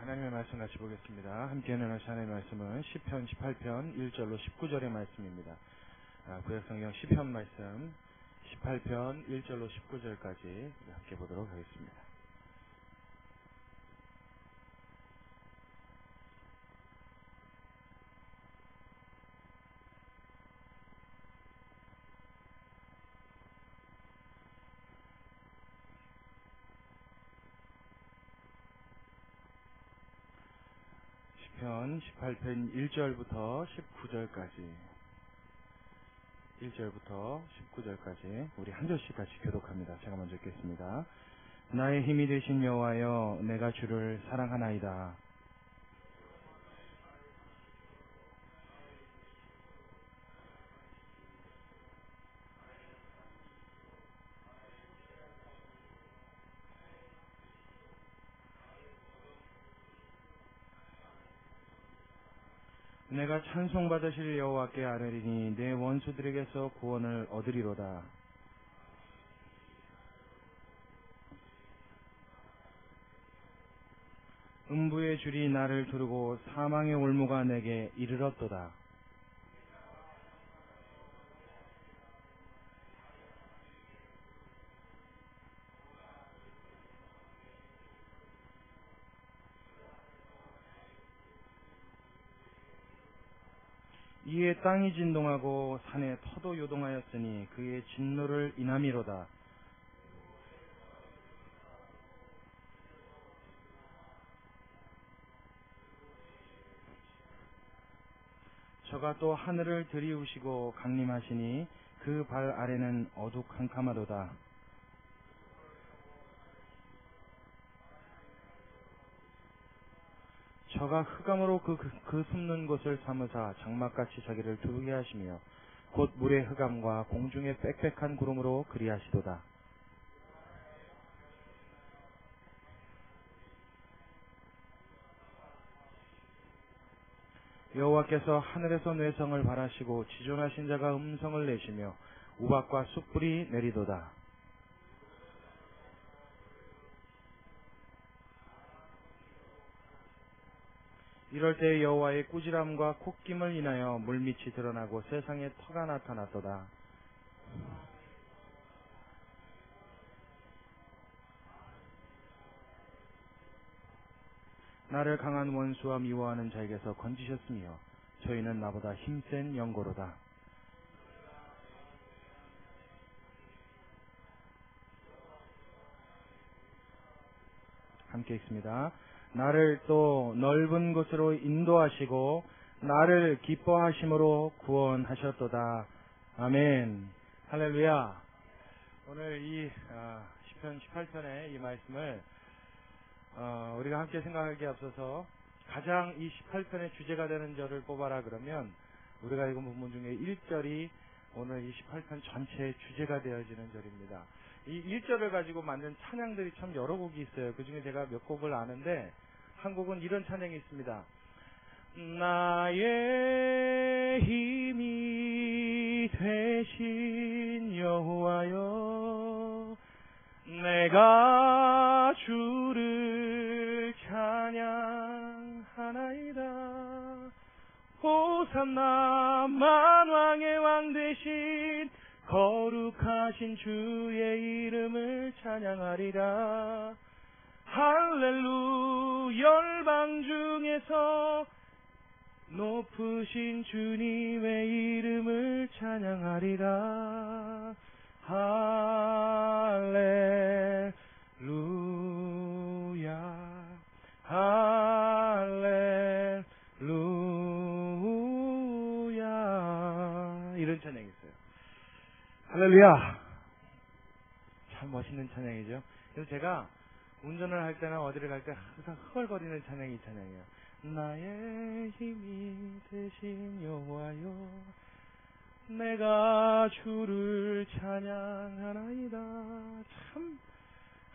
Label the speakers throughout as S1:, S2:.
S1: 하나님의 말씀 같이 보겠습니다. 함께 나눌 하나님의 말씀은 시편 18편 1절로 19절의 말씀입니다. 구약성경 시편 말씀 18편 1절로 19절까지 함께 보도록 하겠습니다. 시편 18편 1절부터 19절까지 1절부터 19절까지 우리 한 절씩 같이 교독합니다. 제가 먼저 읽겠습니다. 나의 힘이 되신 여호와여, 내가 주를 사랑하나이다. 내가 찬송받으실 여호와께 아뢰리니 내 원수들에게서 구원을 얻으리로다. 음부의 줄이 나를 두르고 사망의 올무가 내게 이르렀도다. 이에 땅이 진동하고 산의 터도 요동하였으니 그의 진노를 인함이로다. 저가 또 하늘을 들이우시고 강림하시니 그 발 아래는 어두캄캄하도다. 저가 흑암으로 그 숨는 곳을 삼으사 장막같이 자기를 두르게 하시며 곧 물의 흑암과 공중의 빽빽한 구름으로 그리하시도다. 여호와께서 하늘에서 뇌성을 발하시고 지존하신 자가 음성을 내시며 우박과 숯불이 내리도다. 이럴 때 여호와의 꾸지람과 콧김을 인하여 물밑이 드러나고 세상에 터가 나타났도다. 나를 강한 원수와 미워하는 자에게서 건지셨으며 저희는 나보다 힘센 영고로다. 함께 읽습니다. 나를 또 넓은 곳으로 인도하시고 나를 기뻐하심으로 구원하셨도다. 아멘. 할렐루야. 오늘 이 시편 18편의 이 말씀을 우리가 함께 생각하기에 앞서서 가장 이 18편의 주제가 되는 절을 뽑아라 그러면 우리가 읽은 본문 중에 1절이 오늘 이 18편 전체의 주제가 되어지는 절입니다. 이 1절을 가지고 만든 찬양들이 참 여러 곡이 있어요. 그 중에 제가 몇 곡을 아는데 한 곡은 이런 찬양이 있습니다. 나의 힘이 되신 여호와여, 내가 주를 찬양하나이다. 호산나 만왕의 왕 되신 거룩하신 주의 이름을 찬양하리라. 할렐루. 열방 중에서 높으신 주님의 이름을 찬양하리라. 할렐루야. 할렐루야. 이런 찬양이 있어요. 할렐루야. 참 멋있는 찬양이죠. 그래서 제가 운전을 할 때나 어디를 갈 때 항상 흥얼거리는 찬양이 이 찬양이에요. 나의 힘이 되신 여호와여, 내가 주를 찬양하나이다. 참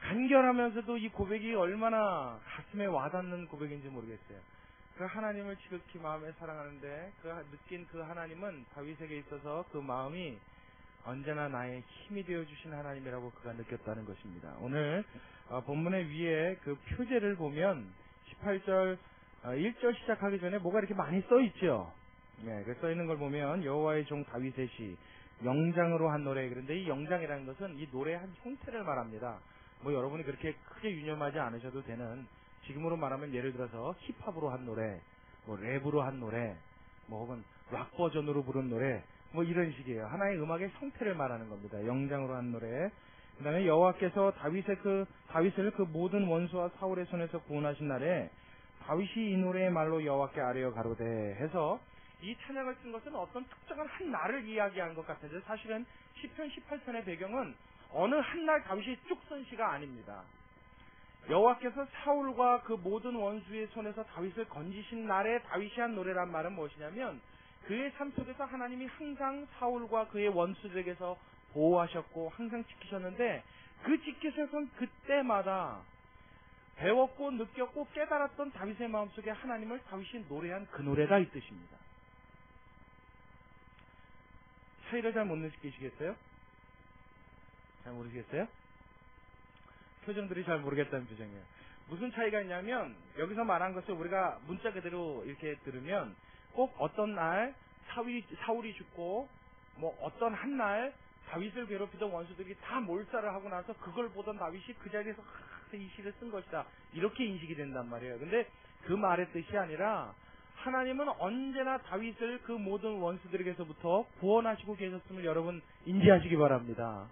S1: 간결하면서도 이 고백이 얼마나 가슴에 와닿는 고백인지 모르겠어요. 그 하나님을 지극히 마음에 사랑하는데 느낀 그 하나님은 다윗에게 있어서 그 마음이 언제나 나의 힘이 되어주신 하나님이라고 그가 느꼈다는 것입니다. 오늘 본문의 위에 그 표제를 보면 18절 1절 시작하기 전에 뭐가 이렇게 많이 써 있죠. 네, 그 써 있는 걸 보면 여호와의 종 다윗의 시 영장으로 한 노래. 그런데 이 영장이라는 것은 이 노래의 한 형태를 말합니다. 뭐 여러분이 그렇게 크게 유념하지 않으셔도 되는, 지금으로 말하면 예를 들어서 힙합으로 한 노래, 뭐 랩으로 한 노래, 뭐 혹은 락 버전으로 부른 노래, 뭐 이런 식이에요. 하나의 음악의 형태를 말하는 겁니다. 영장으로 한 노래. 그 다음에 여호와께서 다윗을 그 모든 원수와 사울의 손에서 구원하신 날에 다윗이 이 노래의 말로 여호와께 아뢰어 가로되 해서 이 찬양을 쓴 것은 어떤 특정한 한 날을 이야기하는 것 같은데, 사실은 시편 18편의 배경은 어느 한 날 다윗이 쭉 쓴 시가 아닙니다. 여호와께서 사울과 그 모든 원수의 손에서 다윗을 건지신 날에 다윗이 한 노래란 말은 무엇이냐면, 그의 삶 속에서 하나님이 항상 사울과 그의 원수들에게서 보호하셨고 항상 지키셨는데, 그 지키셨던 그때마다 배웠고 느꼈고 깨달았던 다윗의 마음속에 하나님을 다윗이 노래한 그 노래가 이 뜻입니다. 차이를 잘 못 느끼시겠어요? 잘 모르시겠어요? 표정들이 잘 모르겠다는 표정이에요. 무슨 차이가 있냐면, 여기서 말한 것을 우리가 문자 그대로 이렇게 들으면 꼭 어떤 날 사울이 죽고 뭐 어떤 한 날 다윗을 괴롭히던 원수들이 다 몰살을 하고 나서 그걸 보던 다윗이 그 자리에서 이 시를 쓴 것이다, 이렇게 인식이 된단 말이에요. 근데 그 말의 뜻이 아니라, 하나님은 언제나 다윗을 그 모든 원수들에게서부터 구원하시고 계셨음을 여러분 인지하시기 바랍니다.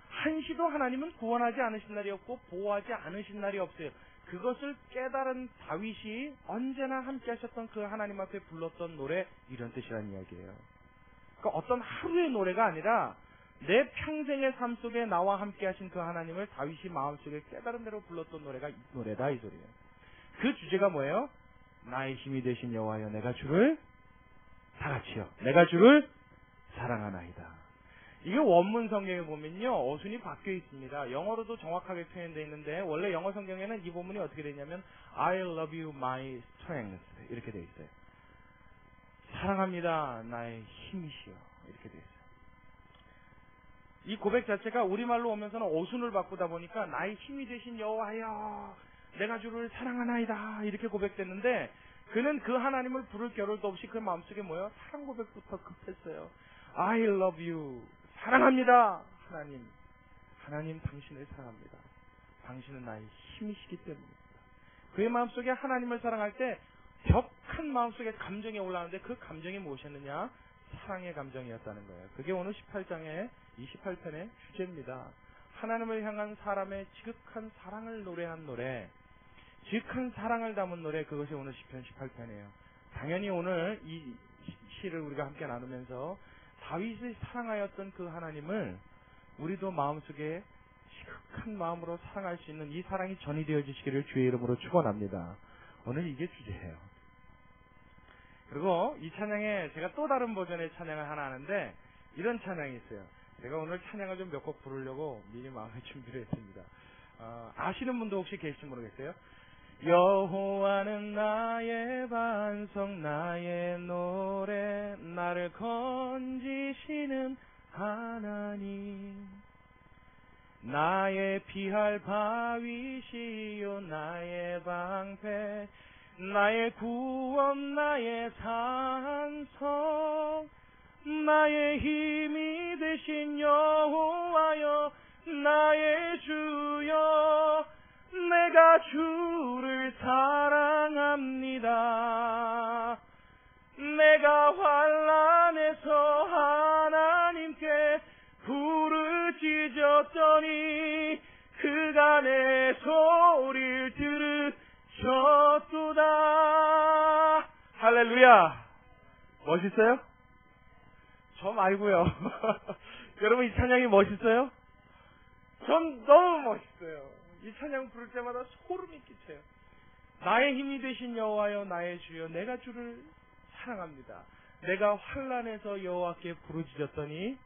S1: 한시도 하나님은 구원하지 않으신 날이 없고 보호하지 않으신 날이 없어요. 그것을 깨달은 다윗이 언제나 함께 하셨던 그 하나님 앞에 불렀던 노래, 이런 뜻이라는 이야기예요. 그러니까 어떤 하루의 노래가 아니라 내 평생의 삶 속에 나와 함께 하신 그 하나님을 다윗이 마음속에 깨달은 대로 불렀던 노래가 이 노래다, 이 소리예요. 그 주제가 뭐예요? 나의 힘이 되신 여호와여, 내가 주를, 다 같이요, 내가 주를 사랑하나이다. 이게 원문 성경에 보면요, 어순이 바뀌어 있습니다. 영어로도 정확하게 표현되어 있는데, 원래 영어 성경에는 이 본문이 어떻게 되냐면 I love you my strength, 이렇게 되어 있어요. 사랑합니다, 나의 힘이시여, 이렇게 되어 있어요. 이 고백 자체가 우리말로 오면서는 어순을 바꾸다 보니까 나의 힘이 되신 여호와여, 내가 주를 사랑하나이다, 이렇게 고백됐는데, 그는 그 하나님을 부를 겨를도 없이 그 마음속에 뭐예요? 사랑 고백부터 급했어요. I love you, 사랑합니다. 하나님 당신을 사랑합니다. 당신은 나의 힘이시기 때문입니다. 그의 마음속에 하나님을 사랑할 때 격한 마음속에 감정이 올라오는데, 그 감정이 무엇이었느냐? 사랑의 감정이었다는 거예요. 그게 오늘 18장의 28편의 주제입니다. 하나님을 향한 사람의 지극한 사랑을 노래한 노래, 지극한 사랑을 담은 노래, 그것이 오늘 시편 18편이에요. 당연히 오늘 이 시를 우리가 함께 나누면서 다윗이 사랑하였던 그 하나님을 우리도 마음속에 지극한 마음으로 사랑할 수 있는 이 사랑이 전이 되어지시기를 주의 이름으로 축원합니다. 오늘 이게 주제예요. 그리고 이 찬양에 제가 또 다른 버전의 찬양을 하나 하는데, 이런 찬양이 있어요. 제가 오늘 찬양을 좀 몇 곡 부르려고 미리 마음에 준비를 했습니다. 아시는 분도 혹시 계실지 모르겠어요. 여호와는 나의 반석, 나의 노래, 나를 건지시는 하나님, 나의 피할 바위시요 나의 방패, 나의 구원, 나의 산성, 나의 힘이 되신 여호와여, 나의 주여, 내가 주를 사랑합니다. 내가 환난에서 하나님께 부르짖었더니 그가 내 소리를 들으셨도다. 할렐루야. 멋있어요? 저 말고요. 여러분, 이 찬양이 멋있어요? 전 너무 멋있어요. 이 찬양 부를 때마다 소름이 끼쳐요. 나의 힘이 되신 여호와여, 나의 주여, 내가 주를 사랑합니다. 내가 환난에서 여호와께 부르짖었더니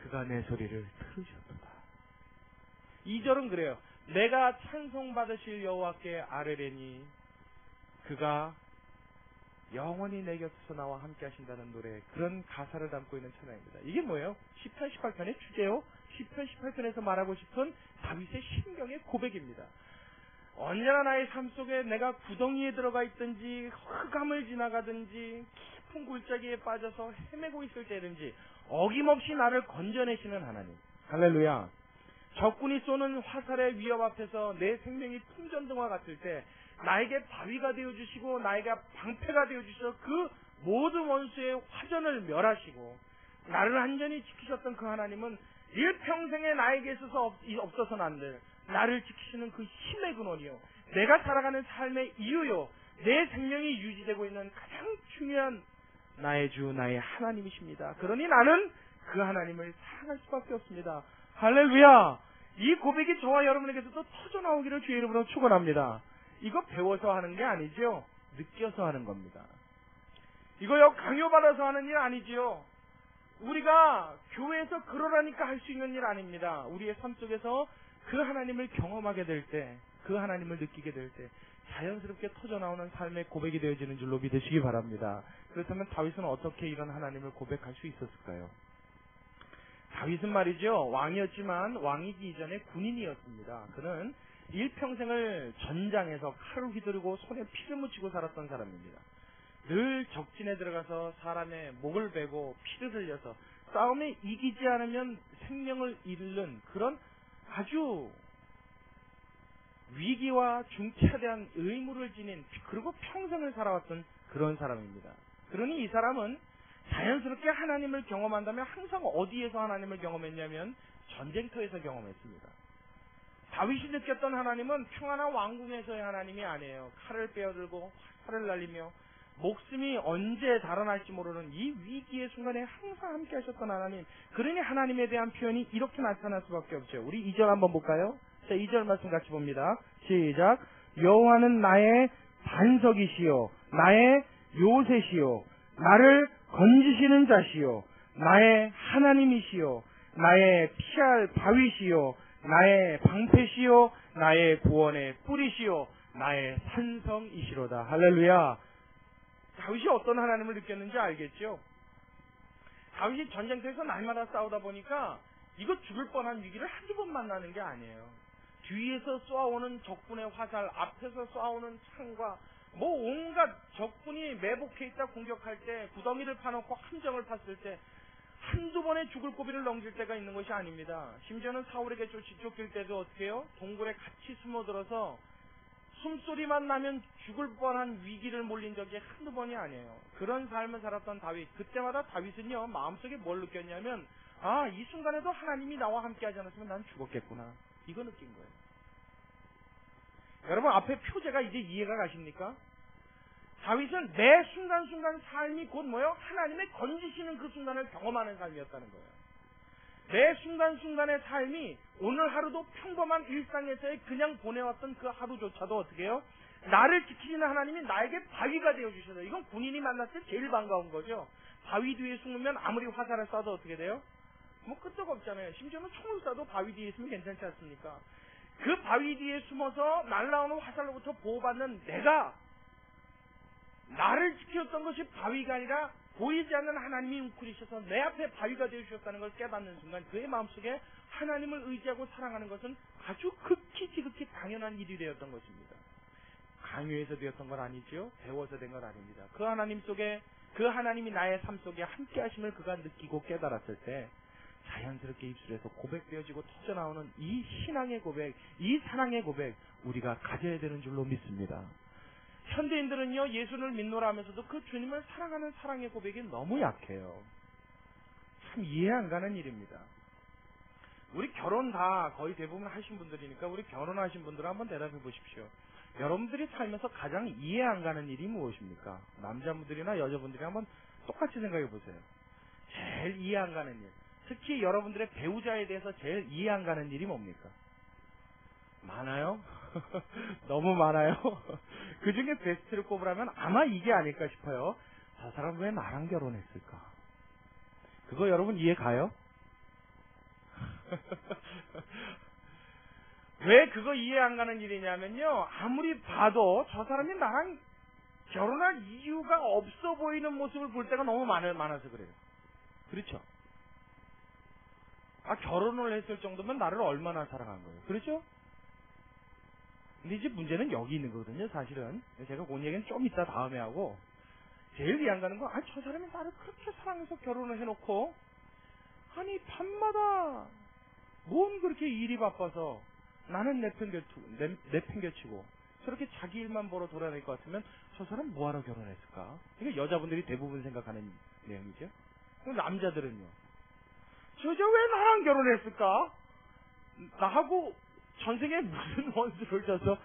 S1: 그가 내 소리를 들으셨도다. 2절은 그래요. 내가 찬송받으실 여호와께 아뢰려니 그가 영원히 내 곁에서 나와 함께 하신다는 노래, 그런 가사를 담고 있는 찬양입니다. 이게 뭐예요? 시편 18편의 주제요. 시편 18편에서 말하고 싶은 다윗의 심경의 고백입니다. 언제나 나의 삶 속에 내가 구덩이에 들어가 있든지 흑암을 지나가든지 깊은 골짜기에 빠져서 헤매고 있을 때든지 어김없이 나를 건져내시는 하나님. 할렐루야. 적군이 쏘는 화살의 위협 앞에서 내 생명이 풍전등화 같을 때 나에게 바위가 되어주시고 나에게 방패가 되어주셔서 그 모든 원수의 화전을 멸하시고 나를 안전히 지키셨던 그 하나님은 일평생에 나에게 있어서 없어서는 안 될 나를 지키시는 그 힘의 근원이요, 내가 살아가는 삶의 이유요, 내 생명이 유지되고 있는 가장 중요한 나의 주, 나의 하나님이십니다. 그러니 나는 그 하나님을 사랑할 수밖에 없습니다. 할렐루야. 이 고백이 저와 여러분에게서도 터져나오기를 주의 이름으로 축원합니다. 이거 배워서 하는 게 아니죠. 느껴서 하는 겁니다. 이거요 강요받아서 하는 일 아니지요. 우리가 교회에서 그러라니까 할 수 있는 일 아닙니다. 우리의 삶 속에서 그 하나님을 경험하게 될 때, 그 하나님을 느끼게 될 때 자연스럽게 터져나오는 삶의 고백이 되어지는 줄로 믿으시기 바랍니다. 그렇다면 다윗은 어떻게 이런 하나님을 고백할 수 있었을까요? 다윗은 말이죠, 왕이었지만 왕이기 이전에 군인이었습니다. 그는 일평생을 전장에서 칼을 휘두르고 손에 피를 묻히고 살았던 사람입니다. 늘 적진에 들어가서 사람의 목을 베고 피를 흘려서 싸움에 이기지 않으면 생명을 잃는 그런 아주 위기와 중차대한 의무를 지닌, 그리고 평생을 살아왔던 그런 사람입니다. 그러니 이 사람은 자연스럽게 하나님을 경험한다면 항상 어디에서 하나님을 경험했냐면 전쟁터에서 경험했습니다. 다윗이 느꼈던 하나님은 평안한 왕궁에서의 하나님이 아니에요. 칼을 빼어들고 화살을 날리며 목숨이 언제 달아날지 모르는 이 위기의 순간에 항상 함께 하셨던 하나님. 그러니 하나님에 대한 표현이 이렇게 나타날 수밖에 없죠. 우리 2절 한번 볼까요? 자, 2절 말씀 같이 봅니다. 시작. 여호와는 나의 반석이시요 나의 요새시요 나를 건지시는 자시요 나의 하나님이시요 나의 피할 바위시요 나의 방패시요 나의 구원의 뿌리시요 나의 산성이시로다. 할렐루야. 다윗이 어떤 하나님을 느꼈는지 알겠죠? 다윗이 전쟁터에서 날마다 싸우다 보니까 이거 죽을 뻔한 위기를 한두 번 만나는 게 아니에요. 뒤에서 쏘아오는 적군의 화살, 앞에서 쏘아오는 창과 뭐 온갖 적군이 매복해 있다 공격할 때, 구덩이를 파놓고 함정을 팠을 때 한두 번의 죽을 고비를 넘길 때가 있는 것이 아닙니다. 심지어는 사울에게 쫓길 때도 어떻게 해요? 동굴에 같이 숨어들어서 숨소리만 나면 죽을 뻔한 위기를 몰린 적이 한두 번이 아니에요. 그런 삶을 살았던 다윗. 그때마다 다윗은요 마음속에 뭘 느꼈냐면, 아, 이 순간에도 하나님이 나와 함께 하지 않았으면 난 죽었겠구나, 이거 느낀 거예요. 여러분, 앞에 표제가 이제 이해가 가십니까? 다윗은 매 순간순간 삶이 곧 뭐예요? 하나님의 건지시는 그 순간을 경험하는 삶이었다는 거예요. 매 순간순간의 삶이 오늘 하루도 평범한 일상에서의 그냥 보내왔던 그 하루조차도 어떻게 해요? 나를 지키시는 하나님이 나에게 바위가 되어주셔서, 이건 군인이 만났을 때 제일 반가운 거죠. 바위 뒤에 숨으면 아무리 화살을 쏴도 어떻게 돼요? 뭐 끄떡 없잖아요. 심지어는 총을 쏴도 바위 뒤에 있으면 괜찮지 않습니까? 그 바위 뒤에 숨어서 날아오는 화살로부터 보호받는 내가, 나를 지켰던 것이 바위가 아니라 보이지 않는 하나님이 웅크리셔서 내 앞에 바위가 되어주셨다는 걸 깨닫는 순간 그의 마음속에 하나님을 의지하고 사랑하는 것은 아주 극히 지극히 당연한 일이 되었던 것입니다. 강요해서 되었던 건 아니지요. 배워서 된 건 아닙니다. 그 하나님 속에, 그 하나님이 나의 삶 속에 함께 하심을 그가 느끼고 깨달았을 때 자연스럽게 입술에서 고백되어지고 터져나오는 이 신앙의 고백, 이 사랑의 고백, 우리가 가져야 되는 줄로 믿습니다. 현대인들은요, 예수를 믿노라 하면서도 그 주님을 사랑하는 사랑의 고백이 너무 약해요. 참 이해 안 가는 일입니다. 우리 결혼 다 거의 대부분 하신 분들이니까 우리 결혼하신 분들은 한번 대답해 보십시오. 여러분들이 살면서 가장 이해 안 가는 일이 무엇입니까? 남자분들이나 여자분들이 한번 똑같이 생각해 보세요. 제일 이해 안 가는 일, 특히 여러분들의 배우자에 대해서 제일 이해 안 가는 일이 뭡니까? 많아요? 너무 많아요? 그 중에 베스트를 꼽으라면 아마 이게 아닐까 싶어요. 저 사람 왜 나랑 결혼했을까? 그거 여러분 이해 가요? 왜 그거 이해 안 가는 일이냐면요, 아무리 봐도 저 사람이 나랑 결혼할 이유가 없어 보이는 모습을 볼 때가 너무 많아서 그래요. 그렇죠? 아, 결혼을 했을 정도면 나를 얼마나 사랑한 거예요. 그렇죠? 근데 이제 문제는 여기 있는 거거든요, 사실은. 제가 그 얘기는 좀 이따 다음에 하고, 제일 이해 안 가는 건, 저 사람이 나를 그렇게 사랑해서 결혼을 해놓고, 아니, 밤마다, 뭔 그렇게 일이 바빠서, 나는 내팽개치고, 저렇게 자기 일만 보러 돌아다닐 것 같으면, 저 사람 뭐하러 결혼했을까? 이게 여자분들이 대부분 생각하는 내용이죠. 그럼 남자들은요, 저 여자 왜 나랑 결혼했을까? 나하고 전생에 무슨 원수를 져서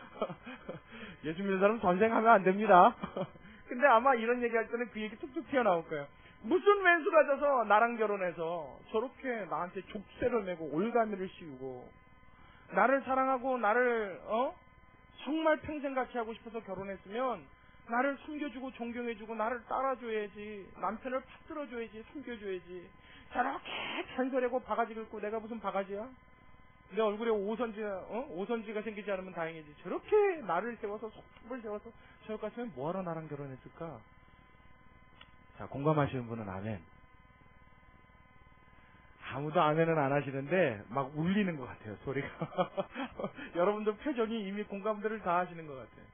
S1: 예수 믿는 사람 전생하면 안 됩니다. 근데 아마 이런 얘기할 때는 그 얘기 툭툭 튀어나올 거예요. 무슨 왼수가 져서 나랑 결혼해서 저렇게 나한테 족쇄를 메고 올가미를 씌우고 나를 사랑하고 나를 정말 평생 같이 하고 싶어서 결혼했으면 나를 섬겨주고 존경해주고 나를 따라줘야지, 남편을 받들어줘야지, 섬겨줘야지. 저렇게 잔소리하고 바가지 긁고 내가 무슨 바가지야? 내 얼굴에 오선지가 생기지 않으면 다행이지. 저렇게 나를 세워서 손톱을 세워서 저럴 것 같으면 뭐하러 나랑 결혼했을까? 자, 공감하시는 분은 아멘. 아무도 아멘은 안 하시는데 막 울리는 것 같아요, 소리가. 여러분들 표정이 이미 공감들을 다 하시는 것 같아요.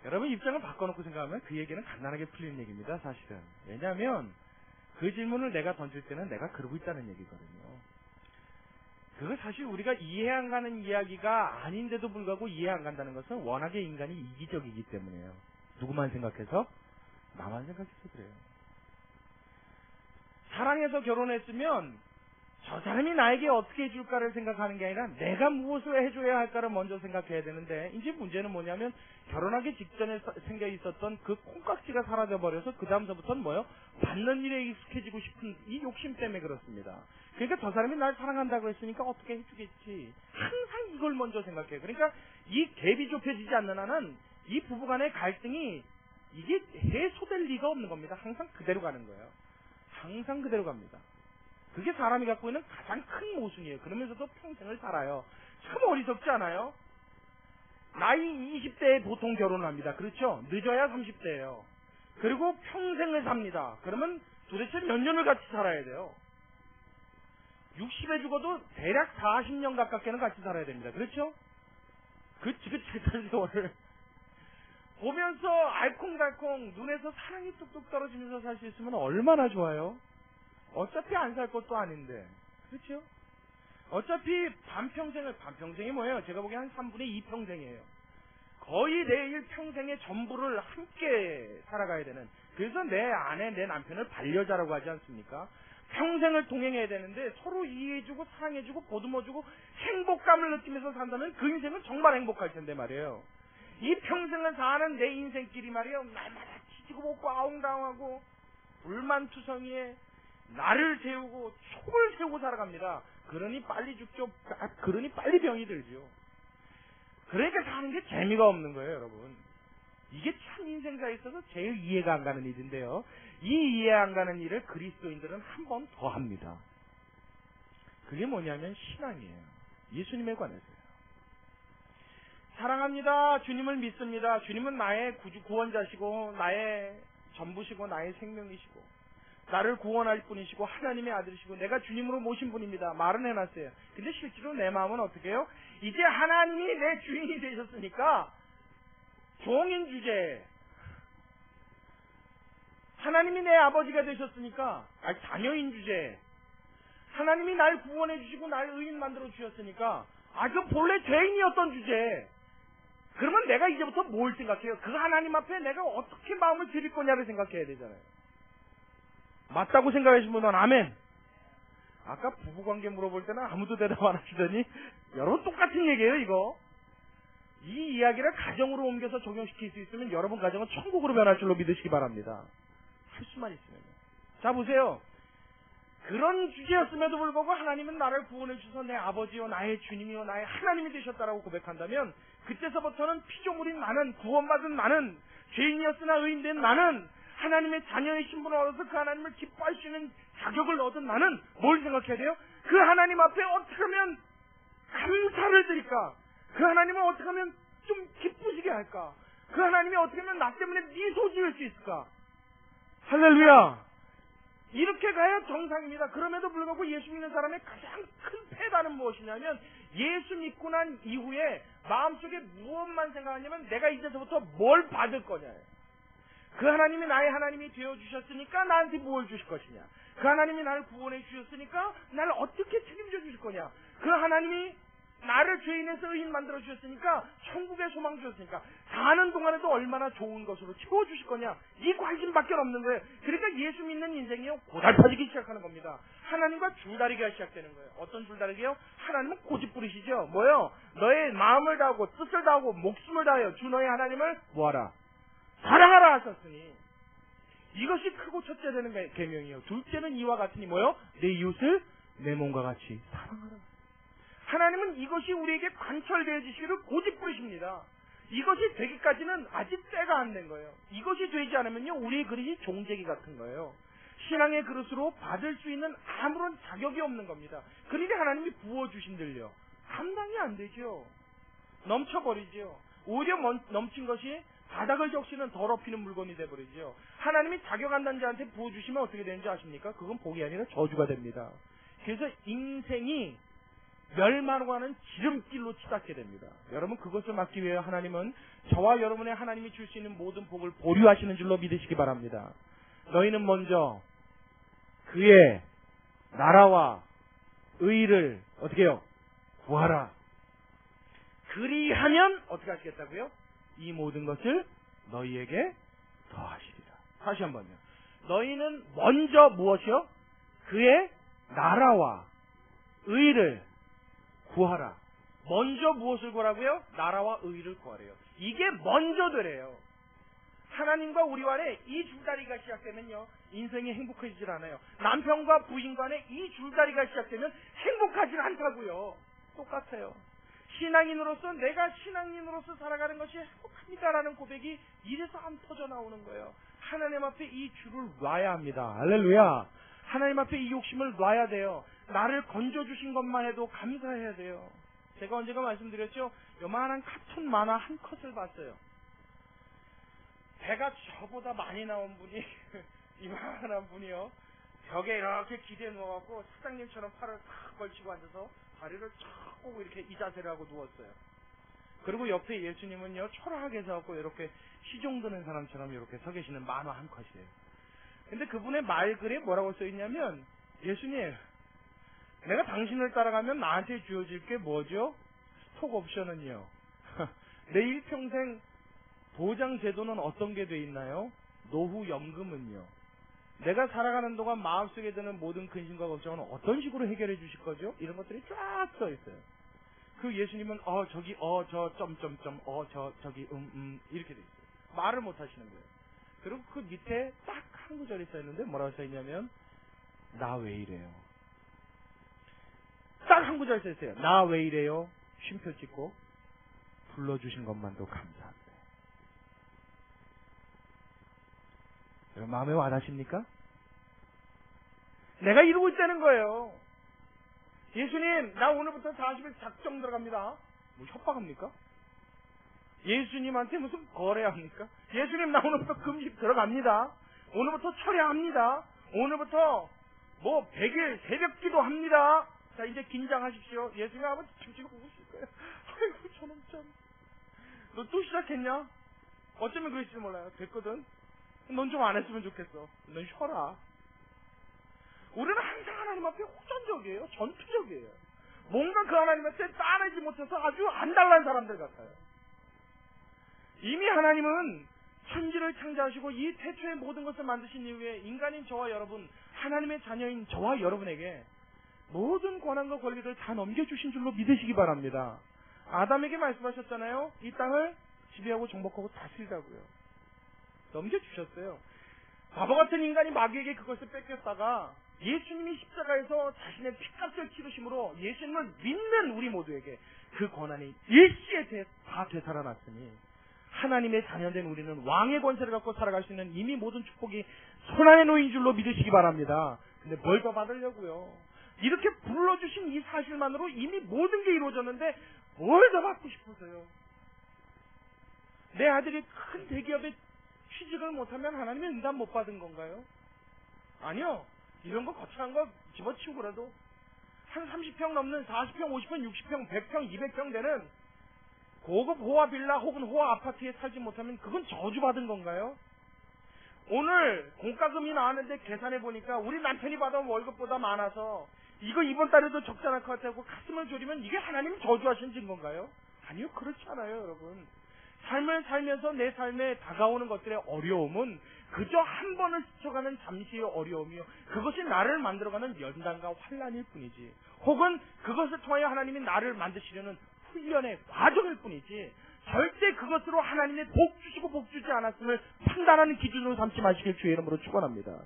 S1: 여러분 입장을 바꿔놓고 생각하면 그 얘기는 간단하게 풀리는 얘기입니다, 사실은. 왜냐하면 그 질문을 내가 던질 때는 내가 그러고 있다는 얘기거든요. 그거 사실 우리가 이해 안 가는 이야기가 아닌데도 불구하고 이해 안 간다는 것은 워낙에 인간이 이기적이기 때문이에요. 누구만 생각해서? 나만 생각해서 그래요. 사랑해서 결혼했으면 저 사람이 나에게 어떻게 해줄까를 생각하는 게 아니라 내가 무엇을 해줘야 할까를 먼저 생각해야 되는데, 이제 문제는 뭐냐면 결혼하기 직전에 생겨 있었던 그 콩깍지가 사라져버려서 그 다음서부터는 뭐예요? 받는 일에 익숙해지고 싶은 이 욕심 때문에 그렇습니다. 그러니까 저 사람이 날 사랑한다고 했으니까 어떻게 해주겠지. 항상 이걸 먼저 생각해요. 그러니까 이 갭이 좁혀지지 않는 한은 이 부부간의 갈등이 이게 해소될 리가 없는 겁니다. 항상 그대로 가는 거예요. 항상 그대로 갑니다. 그게 사람이 갖고 있는 가장 큰 모순이에요. 그러면서도 평생을 살아요. 참 어리석지 않아요? 나이 20대에 보통 결혼을 합니다. 그렇죠? 늦어야 30대예요. 그리고 평생을 삽니다. 그러면 도대체 몇 년을 같이 살아야 돼요? 60에 죽어도 대략 40년 가깝게는 같이 살아야 됩니다. 그렇죠? 그 지긋지긋한 세월을 보면서 알콩달콩 눈에서 사랑이 뚝뚝 떨어지면서 살 수 있으면 얼마나 좋아요? 어차피 안 살 것도 아닌데. 그렇죠? 어차피 반평생이 뭐예요? 제가 보기엔 한 3분의 2 평생이에요. 거의 내일 평생의 전부를 함께 살아가야 되는. 그래서 내 아내, 내 남편을 반려자라고 하지 않습니까? 평생을 동행해야 되는데 서로 이해해주고 사랑해주고 보듬어주고 행복감을 느끼면서 산다면 그 인생은 정말 행복할 텐데 말이에요. 이 평생을 사는 내 인생끼리 말이에요. 날마다 치지고 먹고 아웅다웅하고 불만투성이에 나를 세우고 촉을 세우고 살아갑니다. 그러니 빨리 죽죠. 그러니 빨리 병이 들죠. 그러니까 사는 게 재미가 없는 거예요, 여러분. 이게 참 인생사에 있어서 제일 이해가 안 가는 일인데요. 이 이해 안 가는 일을 그리스도인들은 한 번 더 합니다. 그게 뭐냐면 신앙이에요. 예수님에 관해서요. 사랑합니다. 주님을 믿습니다. 주님은 나의 구원자시고 나의 전부시고 나의 생명이시고 나를 구원할 분이시고 하나님의 아들이시고 내가 주님으로 모신 분입니다. 말은 해놨어요. 근데 실제로 내 마음은 어떻게 해요? 이제 하나님이 내 주인이 되셨으니까 종인 주제, 하나님이 내 아버지가 되셨으니까 자녀인 주제, 하나님이 날 구원해 주시고 날 의인 만들어 주셨으니까 그 본래 죄인이었던 주제. 그러면 내가 이제부터 뭘 생각해요? 그 하나님 앞에 내가 어떻게 마음을 드릴 거냐를 생각해야 되잖아요. 맞다고 생각하시는 분은 아멘. 아까 부부관계 물어볼 때는 아무도 대답 안 하시더니 여러분 똑같은 얘기예요, 이거. 이 이야기를 가정으로 옮겨서 적용시킬 수 있으면 여러분 가정은 천국으로 변할 줄로 믿으시기 바랍니다. 할 수만 있으면. 자, 보세요. 그런 주제였음에도 불구하고 하나님은 나를 구원해 주셔서 내 아버지요 나의 주님이요 나의 하나님이 되셨다라고 고백한다면 그때서부터는 피조물인 나는, 구원받은 나는, 죄인이었으나 의인된 나는, 하나님의 자녀의 신분을 얻어서 그 하나님을 기뻐할 수 있는 자격을 얻은 나는 뭘 생각해야 돼요? 그 하나님 앞에 어떻게 하면 감사를 드릴까? 그 하나님을 어떻게 하면 좀 기쁘시게 할까? 그 하나님이 어떻게 하면 나 때문에 미소 지을 수 있을까? 할렐루야! 이렇게 가야 정상입니다. 그럼에도 불구하고 예수 믿는 사람의 가장 큰 패단은 무엇이냐면 예수 믿고 난 이후에 마음속에 무엇만 생각하냐면 내가 이제서부터 뭘 받을 거냐예요. 그 하나님이 나의 하나님이 되어주셨으니까 나한테 뭘 주실 것이냐. 그 하나님이 나를 구원해 주셨으니까 나를 어떻게 책임져 주실 거냐. 그 하나님이 나를 죄인에서 의인 만들어 주셨으니까 천국의 소망 주셨으니까 사는 동안에도 얼마나 좋은 것으로 채워주실 거냐. 이 관심밖에 없는 거예요. 그러니까 예수 믿는 인생이요 고달파지기 시작하는 겁니다. 하나님과 줄다리기가 시작되는 거예요. 어떤 줄다리기요? 하나님은 고집부리시죠. 뭐요? 너의 마음을 다하고 뜻을 다하고 목숨을 다하여 주 너의 하나님을 뭐하라? 사랑하라 하셨으니 이것이 크고 첫째 되는 계명이요. 둘째는 이와 같으니 뭐요? 내 이웃을 내 몸과 같이 사랑하라. 하나님은 이것이 우리에게 관철되어지시기를 고집부리십니다. 이것이 되기까지는 아직 때가 안 된 거예요. 이것이 되지 않으면요 우리의 그릇이 종재기 같은 거예요. 신앙의 그릇으로 받을 수 있는 아무런 자격이 없는 겁니다. 그러니까 하나님이 부어주신들요 감당이 안 되죠. 넘쳐버리죠. 오히려 넘친 것이 바닥을 적시는 더럽히는 물건이 돼버리죠. 하나님이 자격 안 난 자한테 부어주시면 어떻게 되는지 아십니까? 그건 복이 아니라 저주가 됩니다. 그래서 인생이 멸망하는 지름길로 치닫게 됩니다. 여러분 그것을 막기 위해 하나님은 저와 여러분의 하나님이 줄 수 있는 모든 복을 보류하시는 줄로 믿으시기 바랍니다. 너희는 먼저 그의 나라와 의를 어떻게 해요? 구하라. 그리하면 어떻게 하시겠다고요? 이 모든 것을 너희에게 더하시리라. 다시 한번요. 너희는 먼저 무엇이요? 그의 나라와 의를 구하라. 먼저 무엇을 구하라고요? 나라와 의를 구하래요. 이게 먼저 되래요. 하나님과 우리 간에 이 줄다리가 시작되면요 인생이 행복해지질 않아요. 남편과 부인 간에 이 줄다리가 시작되면 행복하지 않다고요. 똑같아요. 신앙인으로서 내가 신앙인으로서 살아가는 것이 행복합니다라는 고백이 이래서 안 터져 나오는 거예요. 하나님 앞에 이 줄을 놔야 합니다. 할렐루야. 하나님 앞에 이 욕심을 놔야 돼요. 나를 건져주신 것만 해도 감사해야 돼요. 제가 언젠가 말씀드렸죠. 요만한 카툰 만화 한 컷을 봤어요. 배가 저보다 많이 나온 분이 이만한 분이요 벽에 이렇게 기대에 누워갖고 사장님처럼 팔을 탁 걸치고 앉아서 다리를 쫙 꼬고 이렇게 이 자세를 하고 누웠어요. 그리고 옆에 예수님은요 초라하게 서갖고 이렇게 시종 드는 사람처럼 이렇게 서 계시는 만화 한 컷이에요. 근데 그분의 말글에 뭐라고 써있냐면 예수님 내가 당신을 따라가면 나한테 주어질 게 뭐죠? 스톡 옵션은요 내 일평생 보장 제도는 어떤 게 돼 있나요? 노후 연금은요. 내가 살아가는 동안 마음속에 드는 모든 근심과 걱정은 어떤 식으로 해결해 주실 거죠? 이런 것들이 쫙 써 있어요. 그 예수님은 저기 저 점점점 저기 이렇게 돼 있어요. 말을 못 하시는 거예요. 그리고 그 밑에 딱 한 구절이 써 있는데 뭐라고 써 있냐면 나 왜 이래요? 딱 한 구절 써 있어요. 나 왜 이래요? 쉼표 찍고 불러주신 것만도 감사합니다. 여러분 마음에 와닿습니까? 내가 이러고 있다는 거예요. 예수님 나 오늘부터 40일 작정 들어갑니다. 뭐 협박합니까? 예수님한테 무슨 거래합니까? 예수님 나 오늘부터 금식 들어갑니다. 오늘부터 철야합니다. 오늘부터 뭐 100일 새벽기도 합니다. 자 이제 긴장하십시오. 예수님 아버지 지금 우실 거예요. 아이고 저놈 참. 너 또 시작했냐? 어쩌면 그럴지도 몰라요. 됐거든. 넌 좀 안 했으면 좋겠어. 넌 쉬어라. 우리는 항상 하나님 앞에 호전적이에요. 전투적이에요. 뭔가 그 하나님한테 따내지 못해서 아주 안달난 사람들 같아요. 이미 하나님은 천지를 창조하시고 이 태초의 모든 것을 만드신 이후에 인간인 저와 여러분, 하나님의 자녀인 저와 여러분에게 모든 권한과 권리를 다 넘겨주신 줄로 믿으시기 바랍니다. 아담에게 말씀하셨잖아요. 이 땅을 지배하고 정복하고 다스리라고요. 넘겨주셨어요. 바보 같은 인간이 마귀에게 그것을 뺏겼다가 예수님이 십자가에서 자신의 피값을 치르심으로 예수님을 믿는 우리 모두에게 그 권한이 일시에 다 되살아났으니 하나님의 자녀된 우리는 왕의 권세를 갖고 살아갈 수 있는 이미 모든 축복이 손안에 놓인 줄로 믿으시기 바랍니다. 근데 뭘 더 받으려고요? 이렇게 불러주신 이 사실만으로 이미 모든 게 이루어졌는데 뭘 더 받고 싶으세요? 내 아들이 큰 대기업에 취직을 못하면 하나님의 응답 못 받은 건가요? 아니요. 이런 거 거창한 거 집어치우고라도 한 30평 넘는 40평, 50평, 60평, 100평, 200평 되는 고급 호화 빌라 혹은 호화 아파트에 살지 못하면 그건 저주받은 건가요? 오늘 공과금이 나왔는데 계산해 보니까 우리 남편이 받아온 월급보다 많아서 이거 이번 달에도 적지 않을 것 같다고 가슴을 졸이면 이게 하나님 저주하신 건가요? 아니요, 그렇지 않아요, 여러분. 삶을 살면서 내 삶에 다가오는 것들의 어려움은 그저 한 번을 스쳐가는 잠시의 어려움이요, 그것이 나를 만들어가는 연단과 환란일 뿐이지, 혹은 그것을 통하여 하나님이 나를 만드시려는 훈련의 과정일 뿐이지, 절대 그것으로 하나님의 복 주시고 복 주지 않았음을 판단하는 기준으로 삼지 마시길 주의 이름으로 축원합니다.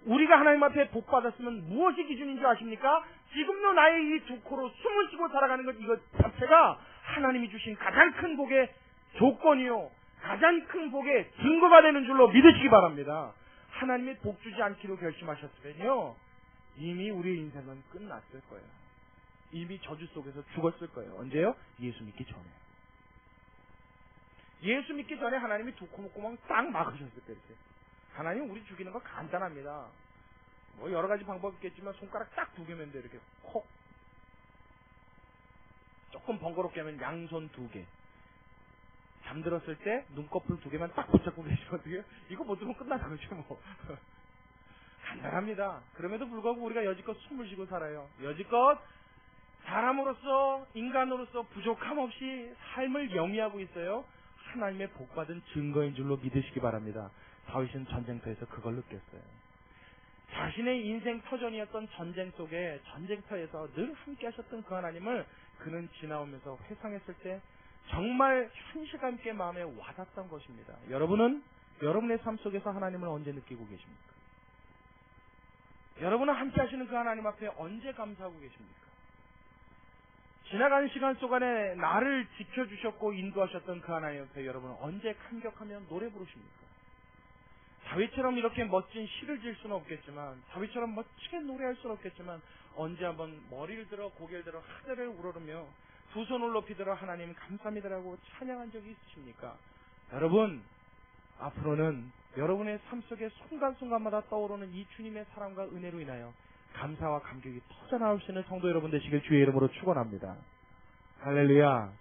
S1: 우리가 하나님 앞에 복 받았으면 무엇이 기준인 줄 아십니까? 지금도 나의 이 두 코로 숨을 쉬고 살아가는 것, 이것 자체가 하나님이 주신 가장 큰 복의 조건이요, 가장 큰 복의 증거가 되는 줄로 믿으시기 바랍니다. 하나님이 복 주지 않기로 결심하셨으면요, 이미 우리의 인생은 끝났을 거예요. 이미 저주 속에서 죽었을 거예요. 언제요? 예수 믿기 전에. 예수 믿기 전에 하나님이 두 구멍 딱 막으셨을 때, 이렇게. 하나님 우리 죽이는 거 간단합니다. 뭐 여러 가지 방법이 있겠지만 손가락 딱 두 개면 돼. 이렇게 콕. 조금 번거롭게 하면 양손 두 개. 잠들었을 때 눈꺼풀 두 개만 딱 붙잡고 계시면 어떡해요? 이거 못 들으면 끝나는 거죠, 뭐. 간단합니다. 그럼에도 불구하고 우리가 여지껏 숨을 쉬고 살아요. 여지껏 사람으로서, 인간으로서 부족함 없이 삶을 영위하고 있어요. 하나님의 복받은 증거인 줄로 믿으시기 바랍니다. 다윗은 전쟁터에서 그걸 느꼈어요. 자신의 인생 터전이었던 전쟁 속에, 전쟁터에서 늘 함께 하셨던 그 하나님을 그는 지나오면서 회상했을 때 정말 현실감 있게 마음에 와닿았던 것입니다. 여러분은 여러분의 삶 속에서 하나님을 언제 느끼고 계십니까? 여러분은 함께 하시는 그 하나님 앞에 언제 감사하고 계십니까? 지나가는 시간 속 안에 나를 지켜주셨고 인도하셨던 그 하나님 앞에 여러분은 언제 감격하며 노래 부르십니까? 다윗처럼 이렇게 멋진 시를 지을 수는 없겠지만, 다윗처럼 멋지게 노래할 수는 없겠지만, 언제 한번 머리를 들어 고개를 들어 하늘을 우러르며 두 손을 높이 들어 하나님 감사합니다라고 찬양한 적이 있으십니까? 여러분, 앞으로는 여러분의 삶 속에 순간순간마다 떠오르는 이 주님의 사랑과 은혜로 인하여 감사와 감격이 터져나올 수 있는 성도 여러분 되시길 주의 이름으로 축원합니다. 할렐루야.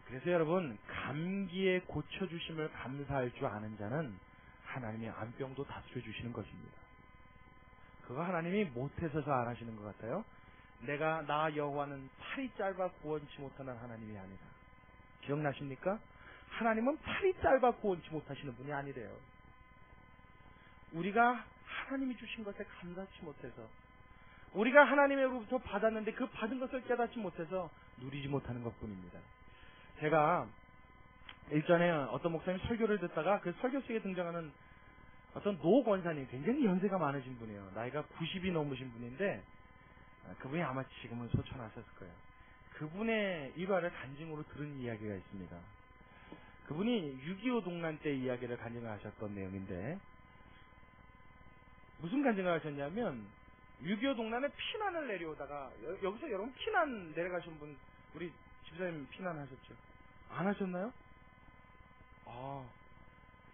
S1: 그래서 여러분, 감기에 고쳐주심을 감사할 줄 아는 자는 하나님의 안병도 다스려 주시는 것입니다. 그거 하나님이 못해서서 안 하시는 것 같아요. 나 여호와는 팔이 짧아 구원치 못하는 하나님이 아니라. 기억나십니까? 하나님은 팔이 짧아 구원치 못하시는 분이 아니래요. 우리가 하나님이 주신 것에 감사치 못해서, 우리가 하나님으로부터 받았는데 그 받은 것을 깨닫지 못해서 누리지 못하는 것뿐입니다. 제가 일전에 어떤 목사님 설교를 듣다가 그 설교 속에 등장하는 어떤 노 권사님, 굉장히 연세가 많으신 분이에요. 나이가 90이 넘으신 분인데, 그분이 아마 지금은 소천하셨을 거예요. 그분의 일화를 간증으로 들은 이야기가 있습니다. 그분이 6.25 동란 때 이야기를 간증을 하셨던 내용인데, 무슨 간증을 하셨냐면, 6.25 동란에 피난을 내려오다가, 여기서 여러분 피난 내려가신 분, 우리 집사님 피난하셨죠? 안 하셨나요?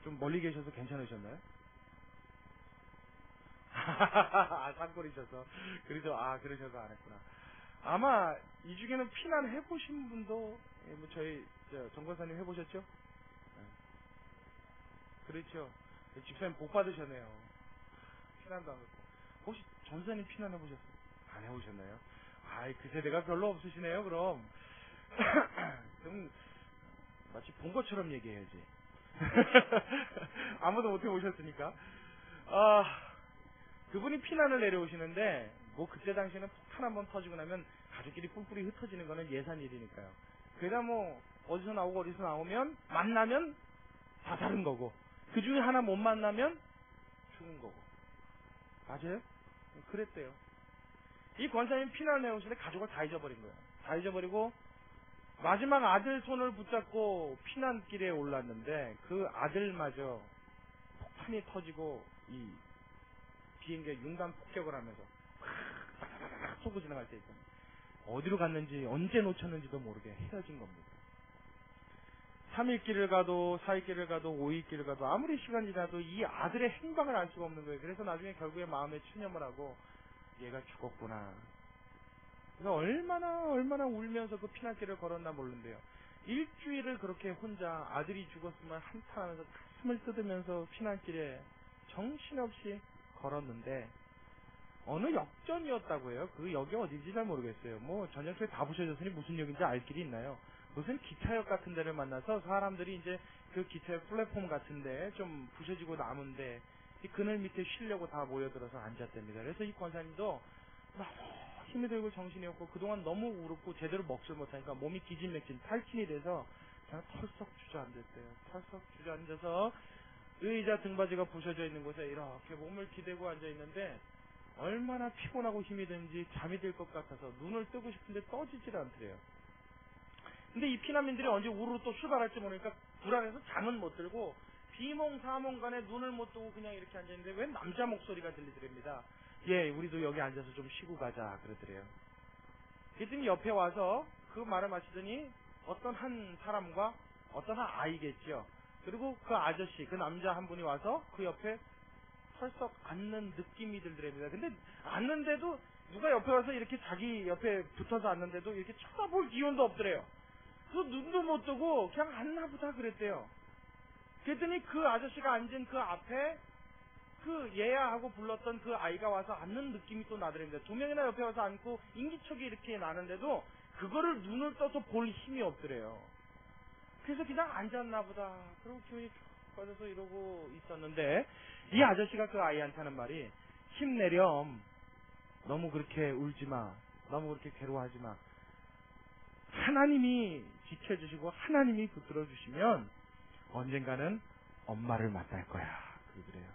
S1: 좀 멀리 계셔서 괜찮으셨나요? 산골이셔서. 그러셔서 안 했구나. 아마 이 중에는 피난 해보신 분도, 저희 정권사님 해보셨죠? 그렇죠. 집사님 복 받으셨네요. 피난도 안 했고. 혹시 전사님 피난 해보셨어요? 안 해보셨나요? 그 세대가 별로 없으시네요, 그럼. 그럼 마치 본 것처럼 얘기해야지. 아무도 못 해보셨으니까. 그분이 피난을 내려오시는데, 그때 당시에는 폭탄 한번 터지고 나면 가족끼리 뿔뿔이 흩어지는 거는 예산 일이니까요. 그러다 어디서 나오고 어디서 나오면, 만나면 다 다른 거고, 그 중에 하나 못 만나면 죽은 거고. 맞아요? 그랬대요. 이 권사님 피난을 내려오시는데 가족을 다 잊어버린 거예요. 다 잊어버리고, 마지막 아들 손을 붙잡고 피난길에 올랐는데, 그 아들마저 폭탄이 터지고 이 비행기가 융단 폭격을 하면서 팍 쏘고 지나갈 때 있잖아요. 어디로 갔는지 언제 놓쳤는지도 모르게 헤어진 겁니다. 3일 길을 가도 4일 길을 가도 5일 길을 가도 아무리 시간이 지나도 이 아들의 행방을 알 수가 없는 거예요. 그래서 나중에 결국에 마음에 체념을 하고 얘가 죽었구나. 그래서 얼마나 울면서 그 피난길을 걸었나 모르는데요. 일주일을 그렇게 혼자 아들이 죽었으면 한탄하면서 가슴을 뜯으면서 피난길에 정신없이 걸었는데 어느 역전이었다고 해요. 그 역이 어딘지 잘 모르겠어요. 뭐 전역에 다 부셔졌으니 무슨 역인지 알 길이 있나요? 무슨 기차역 같은 데를 만나서 사람들이 이제 그 기차역 플랫폼 같은 데 좀 부셔지고 남은데 이 그늘 밑에 쉬려고 다 모여들어서 앉았답니다. 그래서 이 권사님도 너무 힘이 들고 정신이 없고 그동안 너무 울었고 제대로 먹질 못하니까 몸이 기진맥진 탈진이 돼서 그냥 털썩 주저앉았대요. 털썩 주저앉아서 의자 등받이가 부셔져 있는 곳에 이렇게 몸을 기대고 앉아있는데 얼마나 피곤하고 힘이 드는지 잠이 들 것 같아서 눈을 뜨고 싶은데 떠지질 않더래요. 근데 이 피난민들이 언제 우르르 또 출발할지 모르니까 불안해서 잠은 못 들고 비몽사몽간에 눈을 못 뜨고 그냥 이렇게 앉아있는데 웬 남자 목소리가 들리더랍니다. 예, 우리도 여기 앉아서 좀 쉬고 가자 그러더래요. 그랬더니 옆에 와서 그 말을 마치더니 어떤 한 사람과 어떤 한 아이겠죠. 그리고 그 아저씨, 그 남자 한 분이 와서 그 옆에 털썩 앉는 느낌이 들더랍니다. 근데 앉는데도 누가 옆에 와서 이렇게 자기 옆에 붙어서 앉는데도 이렇게 쳐다볼 기운도 없더래요. 그래서 눈도 못 뜨고 그냥 앉나 보다 그랬대요. 그랬더니 그 아저씨가 앉은 그 앞에 그 얘야 하고 불렀던 그 아이가 와서 앉는 느낌이 또 나더랍니다. 두 명이나 옆에 와서 앉고 인기척이 이렇게 나는데도 그거를 눈을 떠서 볼 힘이 없더래요. 그래서 그냥 앉았나 보다. 그리고 기운이 쭉 빠져서 이러고 있었는데 이 아저씨가 그 아이한테 하는 말이 힘내렴. 너무 그렇게 울지 마. 너무 그렇게 괴로워하지 마. 하나님이 지켜주시고 하나님이 붙들어 주시면 언젠가는 엄마를 만날 거야. 그래요.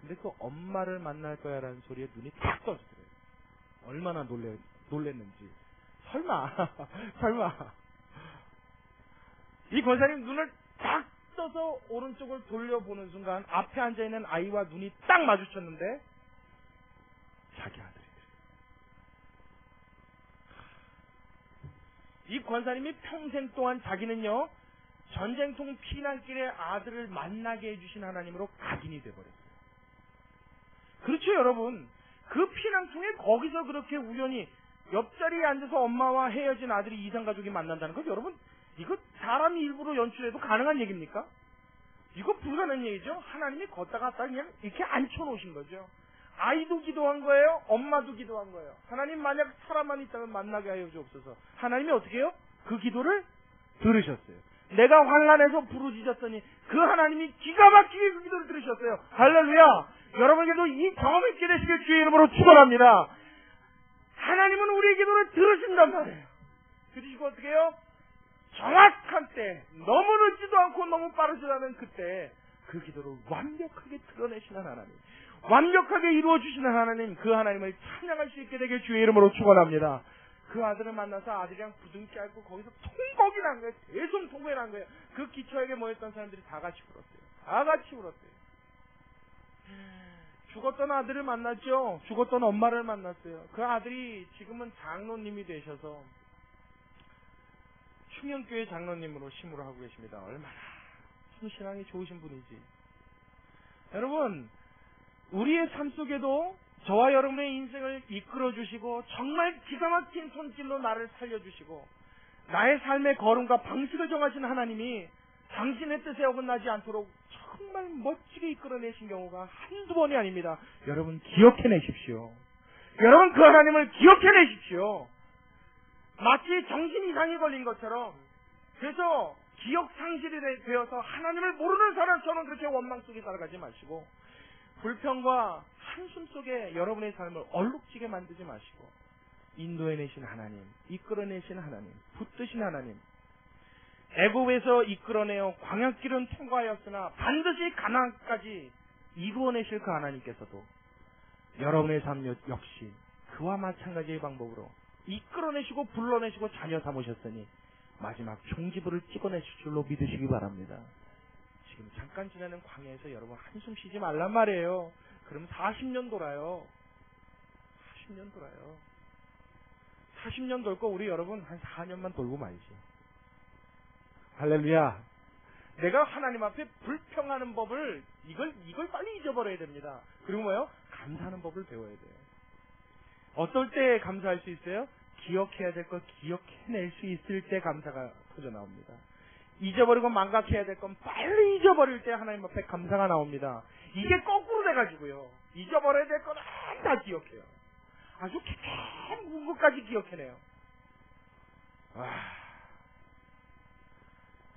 S1: 근데 그 엄마를 만날 거야 라는 소리에 눈이 탁 떠지더래요. 얼마나 놀랬는지. 설마. 이 권사님 눈을 딱 떠서 오른쪽을 돌려보는 순간 앞에 앉아있는 아이와 눈이 딱 마주쳤는데 자기 아들이더래요. 이 권사님이 평생 동안 자기는요 전쟁통 피난길에 아들을 만나게 해주신 하나님으로 각인이 돼버렸어요. 그렇죠 여러분. 그 피난통에 거기서 그렇게 우연히 옆자리에 앉아서 엄마와 헤어진 아들이 이상가족이 만난다는 것 여러분 이거 사람이 일부러 연출해도 가능한 얘기입니까? 이거 불가능한 얘기죠. 하나님이 걷다 갔다 그냥 이렇게 앉혀놓으신 거죠. 아이도 기도한 거예요. 엄마도 기도한 거예요. 하나님 만약 사람만 있다면 만나게 하여 주옵소서. 하나님이 어떻게 해요? 그 기도를 들으셨어요. 내가 환난해서 부르짖었더니 그 하나님이 기가 막히게 그 기도를 들으셨어요. 할렐루야. 여러분께도 이 경험이 있게 되시길 주의 이름으로 축원합니다. 하나님은 우리의 기도를 들으신단 말이에요. 들으시고 어떻게 해요? 정확한 때, 너무 늦지도 않고 너무 빠르지도 않은 그때 그 기도를 완벽하게 드러내시는 하나님, 완벽하게 이루어주시는 하나님, 그 하나님을 찬양할 수 있게 되길 주의 이름으로 축원합니다. 그 아들을 만나서 아들이랑 부둥켜 안고 거기서 통곡이 난 거예요. 대성통곡이 난 거예요. 그 기초에게 모였던 사람들이 다 같이 울었어요. 다 같이 울었어요. 죽었던 아들을 만났죠. 죽었던 엄마를 만났어요. 그 아들이 지금은 장로님이 되셔서 충영교회 장로님으로 심으로 하고 계십니다. 얼마나 참 신앙이 좋으신 분이지. 여러분, 우리의 삶 속에도 저와 여러분의 인생을 이끌어주시고 정말 기가 막힌 손길로 나를 살려주시고 나의 삶의 걸음과 방식을 정하신 하나님이 당신의 뜻에 어긋나지 않도록 정말 멋지게 이끌어내신 경우가 한두 번이 아닙니다. 여러분 기억해내십시오. 여러분 그 하나님을 기억해내십시오. 마치 정신 이상이 걸린 것처럼 그래서 기억 상실이 되어서 하나님을 모르는 사람처럼 그렇게 원망 속에 살아가지 마시고 불평과 한숨 속에 여러분의 삶을 얼룩지게 만들지 마시고 인도해내신 하나님, 이끌어내신 하나님, 붙드신 하나님, 애굽에서 이끌어내어 광야길은 통과하였으나 반드시 가나안까지 이루어내실 그 하나님께서도 여러분의 삶 역시 그와 마찬가지의 방법으로 이끌어내시고 불러내시고 자녀 삼으셨으니 마지막 종지부를 찍어내실 줄로 믿으시기 바랍니다. 지금 잠깐 지나는 광야에서 여러분 한숨 쉬지 말란 말이에요. 그럼 40년 돌아요. 40년 돌아요. 40년 돌 거 우리 여러분 한 4년만 돌고 말이죠. 할렐루야. 내가 하나님 앞에 불평하는 법을 이걸 빨리 잊어버려야 됩니다. 그리고 뭐요? 감사하는 법을 배워야 돼요. 어떨 때 감사할 수 있어요? 기억해야 될 걸 기억해낼 수 있을 때 감사가 터져 나옵니다. 잊어버리고 망각해야 될 건 빨리 잊어버릴 때 하나님 앞에 감사가 나옵니다. 이게 거꾸로 돼가지고요. 잊어버려야 될 거는 다 기억해요. 아주 깊은 것까지 기억해내요.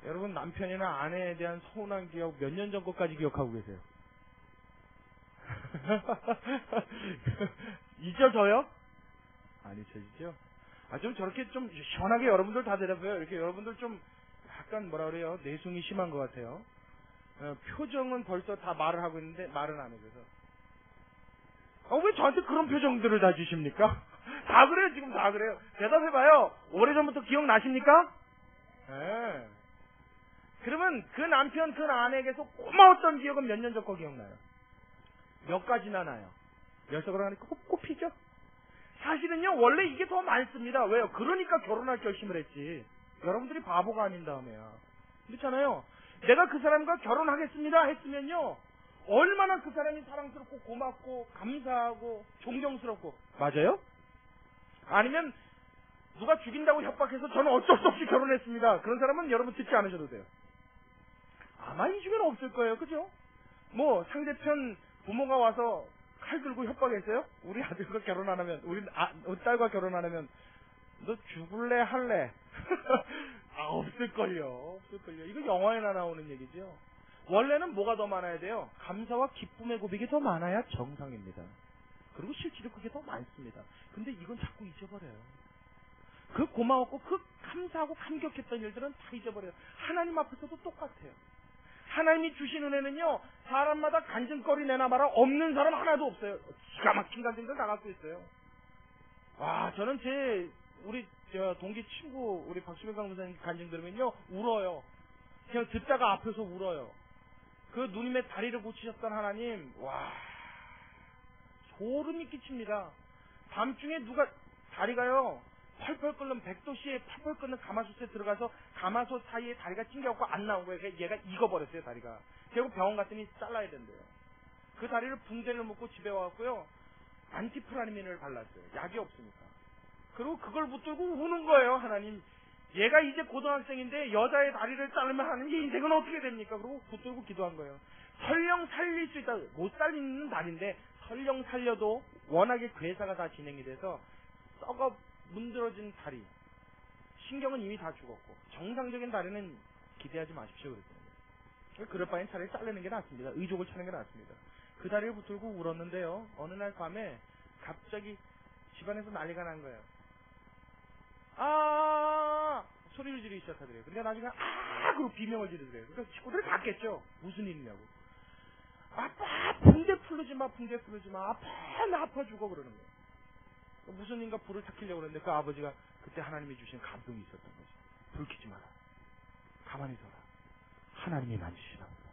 S1: 여러분 남편이나 아내에 대한 서운한 기억 몇 년 전 것까지 기억하고 계세요? 잊어져요? 안 잊혀지죠? 좀 저렇게 좀 시원하게 여러분들 다 대답해요. 이렇게 여러분들 좀 약간 뭐라 그래요? 내숭이 심한 것 같아요. 표정은 벌써 다 말을 하고 있는데 말은 안 해줘서. 왜 저한테 그런 표정들을 다 주십니까? 다 그래요, 지금 다 그래요. 대답해봐요. 오래전부터 기억나십니까? 네. 그러면 그 남편, 그 아내에게서 고마웠던 기억은 몇 년 전 거 기억나요? 몇 가지나 나요? 멸석을 하니까 꼽히죠? 사실은요, 원래 이게 더 많습니다. 왜요? 그러니까 결혼할 결심을 했지. 여러분들이 바보가 아닌 다음에야. 그렇잖아요. 내가 그 사람과 결혼하겠습니다 했으면요, 얼마나 그 사람이 사랑스럽고 고맙고 감사하고 존경스럽고. 맞아요? 아니면 누가 죽인다고 협박해서 저는 어쩔 수 없이 결혼했습니다. 그런 사람은 여러분 듣지 않으셔도 돼요. 아마 이 중에는 없을 거예요. 그죠? 뭐 상대편 부모가 와서 칼 들고 협박했어요? 우리 아들과 결혼 안 하면, 우리 딸과 결혼 안 하면 너 죽을래 할래? 없을걸요. 이거 영화에나 나오는 얘기죠. 원래는 뭐가 더 많아야 돼요? 감사와 기쁨의 고백이 더 많아야 정상입니다. 그리고 실제로 그게 더 많습니다. 근데 이건 자꾸 잊어버려요. 그 고마웠고 그 감사하고 감격했던 일들은 다 잊어버려요. 하나님 앞에서도 똑같아요. 하나님이 주신 은혜는요, 사람마다 간증거리 내놔봐라 없는 사람 하나도 없어요. 기가 막힌 간증들 다 갖고 있어요. 저는 우리 동기 친구 우리 박수빈 강사님 간증 들으면요 울어요. 그냥 듣다가 앞에서 울어요. 그 누님의 다리를 고치셨던 하나님, 소름이 끼칩니다. 밤중에 누가 다리가요 펄펄 끓는 100도씨에 펄펄 끓는 가마솥에 들어가서 가마솥 사이에 다리가 찡겨갖고 안 나온 거예요. 얘가 익어버렸어요, 다리가. 결국 병원 갔더니 잘라야 된대요. 그 다리를 붕대를 묶고 집에 와갖고요, 안티프라민을 발랐어요. 약이 없으니까. 그리고 그걸 붙들고 우는 거예요, 하나님. 얘가 이제 고등학생인데 여자의 다리를 자르면 하나님 인생은 어떻게 됩니까? 그리고 붙들고 기도한 거예요. 설령 살릴 수 있다. 못 살리는 다리인데 설령 살려도 워낙에 괴사가 다 진행이 돼서 썩어 문드러진 다리. 신경은 이미 다 죽었고 정상적인 다리는 기대하지 마십시오. 그랬거든요. 그럴 바엔 차라리 자르는 게 낫습니다. 의족을 차는 게 낫습니다. 그 다리를 붙들고 울었는데요, 어느 날 밤에 갑자기 집안에서 난리가 난 거예요. 소리를 지르기 시작하더래요. 그러니까 나중에 그리고 비명을 지르더래요. 그러니까 식구들이 봤겠죠. 무슨 일이냐고. 아빠 붕대 풀지 마. 아파, 나 아파 죽어. 그러는 거예요. 무슨 일인가 불을 탁 켜려고 그러는데 그 아버지가 그때 하나님이 주신 감동이 있었던 거죠. 불 켜지 마라. 가만히 있어라. 하나님이 만지시나 보다.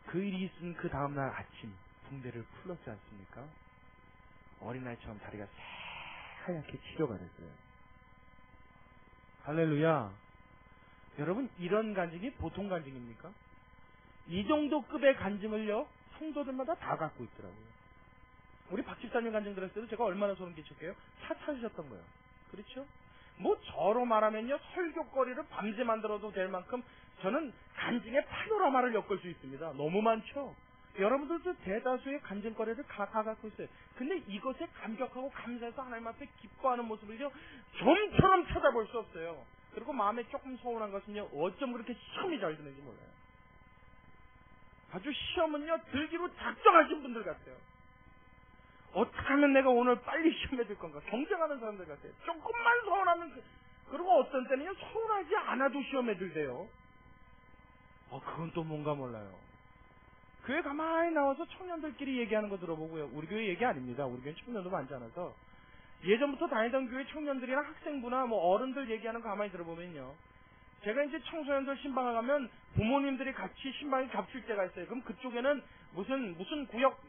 S1: 그 일이 있은 그 다음날 아침 붕대를 풀었지 않습니까? 어린아이처럼 다리가 새하얗게 치료가 됐어요. 할렐루야. 여러분, 이런 간증이 보통 간증입니까? 이 정도 급의 간증을요, 성도들마다 다 갖고 있더라고요. 우리 박 집사님 간증 들었을 때도 제가 얼마나 소름 끼쳤게요? 차 찾으셨던 거예요. 그렇죠? 뭐 저로 말하면요, 설교거리를 밤새 만들어도 될 만큼 저는 간증의 파노라마를 엮을 수 있습니다. 너무 많죠? 여러분들도 대다수의 간증거리를 다 갖고 있어요. 근데 이것에 감격하고 감사해서 하나님 앞에 기뻐하는 모습을요, 좀처럼 쳐다볼 수 없어요. 그리고 마음에 조금 서운한 것은요, 어쩜 그렇게 시험이 잘 드는지 몰라요. 아주 시험은요, 들기로 작정하신 분들 같아요. 어떻게 하면 내가 오늘 빨리 시험에 들 건가 경쟁하는 사람들 같아요. 조금만 서운하면 그리고 어떤 때는요, 서운하지 않아도 시험에 들대요. 그건 또 뭔가 몰라요. 교회 가만히 나와서 청년들끼리 얘기하는 거 들어보고요. 우리 교회 얘기 아닙니다. 우리 교회 청년도 많지 않아서. 예전부터 다니던 교회 청년들이나 학생부나 뭐 어른들 얘기하는 거 가만히 들어보면요, 제가 이제 청소년들 신방을 가면 부모님들이 같이 신방에 겹칠 때가 있어요. 그럼 그쪽에는 무슨 구역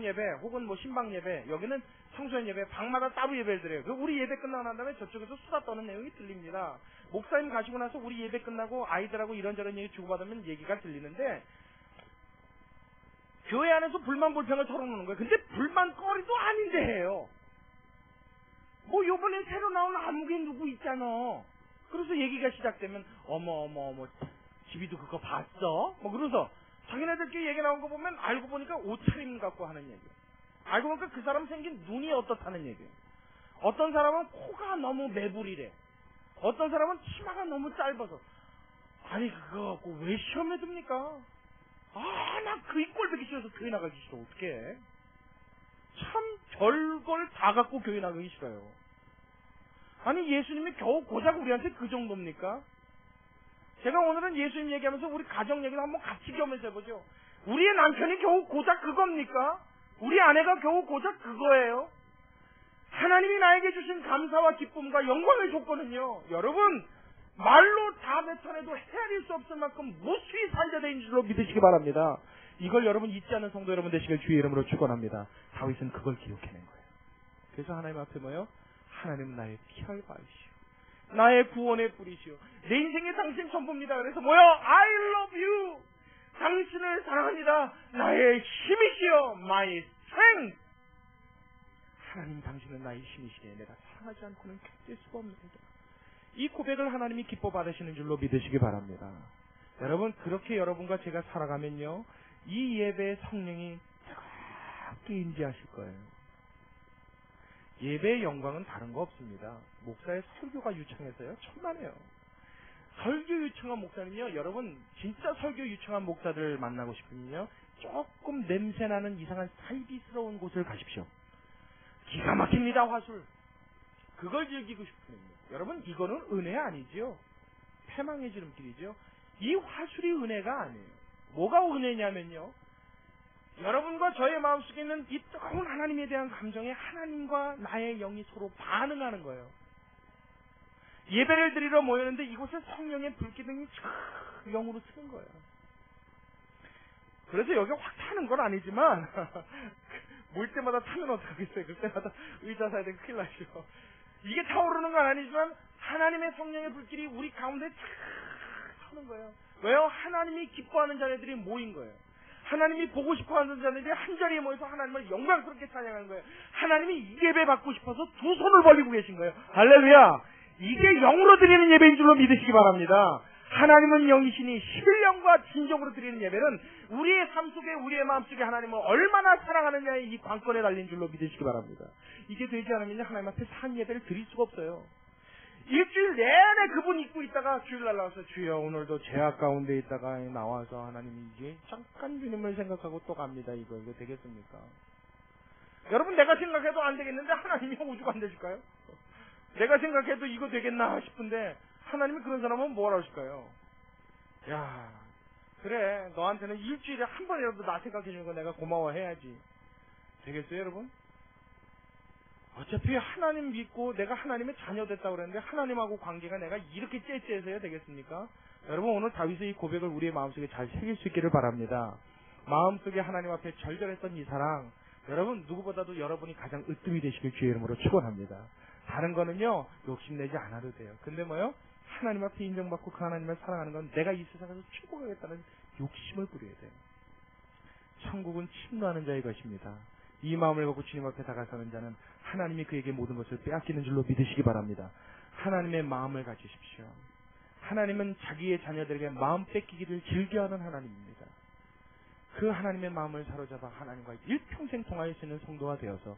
S1: 예배 혹은 뭐 신방 예배, 여기는 청소년 예배, 방마다 따로 예배를 드려요. 우리 예배 끝나고 난 다음에 저쪽에서 수다 떠는 내용이 들립니다. 목사님 가시고 나서 우리 예배 끝나고 아이들하고 이런저런 얘기 주고받으면 얘기가 들리는데, 교회 안에서 불만불평을 털어놓는 거예요. 근데 불만거리도 아닌데 해요. 뭐 요번에 새로 나온 아무개 누구 있잖아. 그래서 얘기가 시작되면 어머 집이도 그거 봤어? 뭐 그래서 자기네들끼리 얘기 나온 거 보면 알고 보니까 옷차림 갖고 하는 얘기. 알고 보니까 그 사람 생긴 눈이 어떻다는 얘기. 어떤 사람은 코가 너무 매부리래. 어떤 사람은 치마가 너무 짧아서. 아니 그거 갖고 왜 시험에 듭니까? 나 그 꼴 보기 싫어서 교회 나가기 싫어. 어떡해. 참 별걸 다 갖고 교회 나가기 싫어요. 아니 예수님이 겨우 고작 우리한테 그 정도입니까? 제가 오늘은 예수님 얘기하면서 우리 가정 얘기를 한번 같이 겸해서 해보죠. 우리의 남편이 겨우 고작 그겁니까? 우리 아내가 겨우 고작 그거예요. 하나님이 나에게 주신 감사와 기쁨과 영광의 조건은요, 여러분 말로 다 나타내도 헤아릴 수 없을 만큼 무수히 산재된 줄로 믿으시기 바랍니다. 이걸 여러분 잊지 않는 성도 여러분 되시길 주의 이름으로 축원합니다. 다윗은 그걸 기억해낸 거예요. 그래서 하나님 앞에 뭐요? 하나님은 나의 피할바이시오, 나의 구원의 뿌리시오, 내 인생의 당신 전부입니다. 그래서 뭐요? I love you, 당신을 사랑합니다. 나의 힘이시여, my strength. 하나님 당신은 나의 힘이시기에 내가 사랑하지 않고는 견딜 수가 없습니다. 이 고백을 하나님이 기뻐 받으시는 줄로 믿으시기 바랍니다. 여러분 그렇게 여러분과 제가 살아가면요, 이 예배의 성령이 뜨겁게 임재하실 거예요. 예배의 영광은 다른 거 없습니다. 목사의 설교가 유창해서요, 천만에요. 설교 유창한 목사는요, 여러분 진짜 설교 유창한 목사들을 만나고 싶으면요, 조금 냄새나는 이상한 살기스러운 곳을 가십시오. 기가 막힙니다. 화술 그걸 즐기고 싶으면요. 여러분 이거는 은혜 아니지요. 패망의 지름길이죠. 이 화술이 은혜가 아니에요. 뭐가 은혜냐면요, 여러분과 저의 마음속에 있는 이 뜨거운 하나님에 대한 감정에 하나님과 나의 영이 서로 반응하는 거예요. 예배를 드리러 모였는데 이곳에 성령의 불기둥이 촥 영으로 트는 거예요. 그래서 여기 확 타는 건 아니지만 모일 때마다 타면 어떡하겠어요. 그때마다 의자 사야 되고 큰일 나죠. 이게 타오르는 건 아니지만 하나님의 성령의 불길이 우리 가운데 쫙 타는 거예요. 왜요? 하나님이 기뻐하는 자녀들이 모인 거예요. 하나님이 보고 싶어하는 자녀들이 한자리에 모여서 하나님을 영광스럽게 찬양하는 거예요. 하나님이 이 예배 받고 싶어서 두 손을 벌리고 계신 거예요. 할렐루야. 이게 영으로 드리는 예배인 줄로 믿으시기 바랍니다. 하나님은 영이시니 11영과 진정으로 드리는 예배는 우리의 삶 속에, 우리의 마음 속에 하나님을 얼마나 사랑하느냐의 이 관건에 달린 줄로 믿으시기 바랍니다. 이게 되지 않으면 하나님 앞에 산 예배를 드릴 수가 없어요. 일주일 내내 그분 잊고 있다가 주일날 나와서 주여 오늘도 죄악 가운데 있다가 나와서 하나님 이게 잠깐 주님을 생각하고 또 갑니다. 이거 되겠습니까? 여러분 내가 생각해도 안 되겠는데 하나님이 오죽 안 되실까요? 내가 생각해도 이거 되겠나 싶은데 하나님이 그런 사람은 뭐라 하실까요? 야, 그래 너한테는 일주일에 한 번이라도 나 생각해 주는 거 내가 고마워해야지. 되겠어요 여러분? 어차피 하나님 믿고 내가 하나님의 자녀 됐다고 그랬는데 하나님하고 관계가 내가 이렇게 째째해서야 되겠습니까? 여러분 오늘 다윗의 이 고백을 우리의 마음속에 잘 새길 수 있기를 바랍니다. 마음속에 하나님 앞에 절절했던 이 사랑, 여러분 누구보다도 여러분이 가장 으뜸이 되시길 주의 이름으로 축원합니다. 다른 거는요 욕심내지 않아도 돼요. 근데 뭐요? 하나님 앞에 인정받고 그 하나님을 사랑하는 건 내가 이 세상에서 축복하겠다는 욕심을 부려야 돼요. 천국은 침노하는 자의 것입니다. 이 마음을 갖고 주님 앞에 다가서는 자는 하나님이 그에게 모든 것을 빼앗기는 줄로 믿으시기 바랍니다. 하나님의 마음을 가지십시오. 하나님은 자기의 자녀들에게 마음 뺏기기를 즐겨하는 하나님입니다. 그 하나님의 마음을 사로잡아 하나님과 일평생 통하여 쓰는 성도가 되어서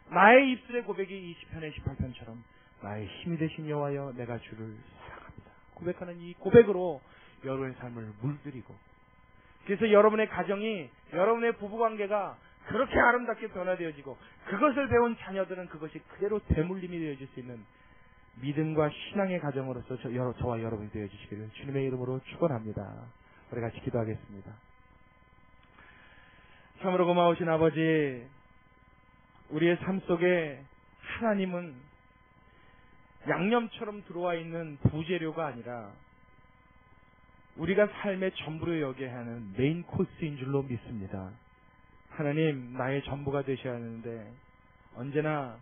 S1: 나의 입술의 고백이 이 시편의 18편처럼 나의 힘이 되신 여호와여 내가 주를 사랑합니다 고백하는 이 고백으로 여러분의 삶을 물들이고, 그래서 여러분의 가정이, 여러분의 부부관계가 그렇게 아름답게 변화되어지고 그것을 배운 자녀들은 그것이 그대로 대물림이 되어질 수 있는 믿음과 신앙의 가정으로서 저와 여러분이 되어주시기를 주님의 이름으로 축원합니다. 우리 같이 기도하겠습니다. 참으로 고마우신 아버지, 우리의 삶 속에 하나님은 양념처럼 들어와 있는 부재료가 아니라 우리가 삶의 전부로 여겨야 하는 메인 코스인 줄로 믿습니다. 하나님, 나의 전부가 되셔야 하는데 언제나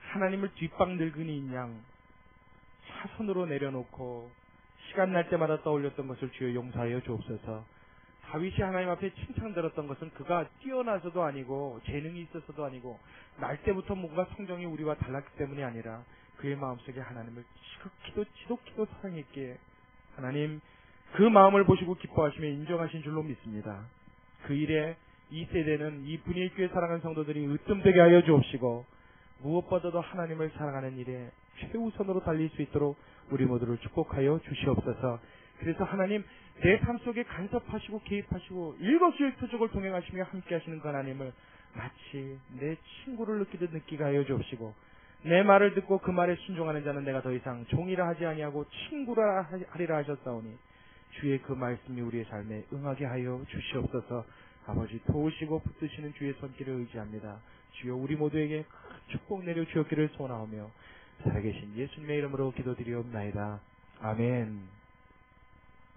S1: 하나님을 뒷방 늙은이인 양 차선으로 내려놓고 시간 날 때마다 떠올렸던 것을 주여 용서하여 주옵소서. 다윗이 하나님 앞에 칭찬들었던 것은 그가 뛰어나서도 아니고 재능이 있어서도 아니고 날 때부터 뭔가 성정이 우리와 달랐기 때문이 아니라 그의 마음속에 하나님을 지독히도 사랑했기에 하나님 그 마음을 보시고 기뻐하시며 인정하신 줄로 믿습니다. 그 일에 이 세대는 이 분위기 교회 사랑하는 성도들이 으뜸되게 하여 주옵시고 무엇보다도 하나님을 사랑하는 일에 최우선으로 달릴 수 있도록 우리 모두를 축복하여 주시옵소서. 그래서 하나님 내 삶 속에 간섭하시고 개입하시고 일거수일투족을 동행하시며 함께 하시는 그 하나님을 마치 내 친구를 느끼듯 느끼게 하여 주옵시고 내 말을 듣고 그 말에 순종하는 자는 내가 더 이상 종이라 하지 아니하고 친구라 하리라 하셨사오니 주의 그 말씀이 우리의 삶에 응하게 하여 주시옵소서. 아버지 도우시고 붙드시는 주의 손길을 의지합니다. 주여 우리 모두에게 큰 축복 내려 주옵기를 소원하오며 살아계신 예수님의 이름으로 기도드리옵나이다. 아멘.